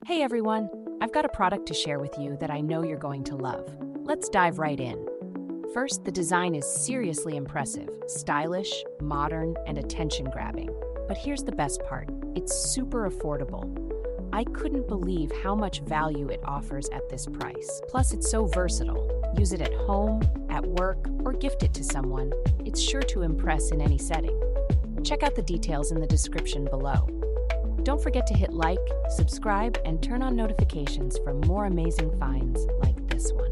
Hey everyone, I've got a product to share with you that I know you're going to love. Let's dive right in. First, the design is seriously impressive, stylish, modern, and attention-grabbing. But here's the best part, it's super affordable. I couldn't believe how much value it offers at this price. Plus, it's so versatile. Use it at home, at work, or gift it to someone. It's sure to impress in any setting. Check out the details in the description below. Don't forget to hit like, subscribe, and turn on notifications for more amazing finds like this one.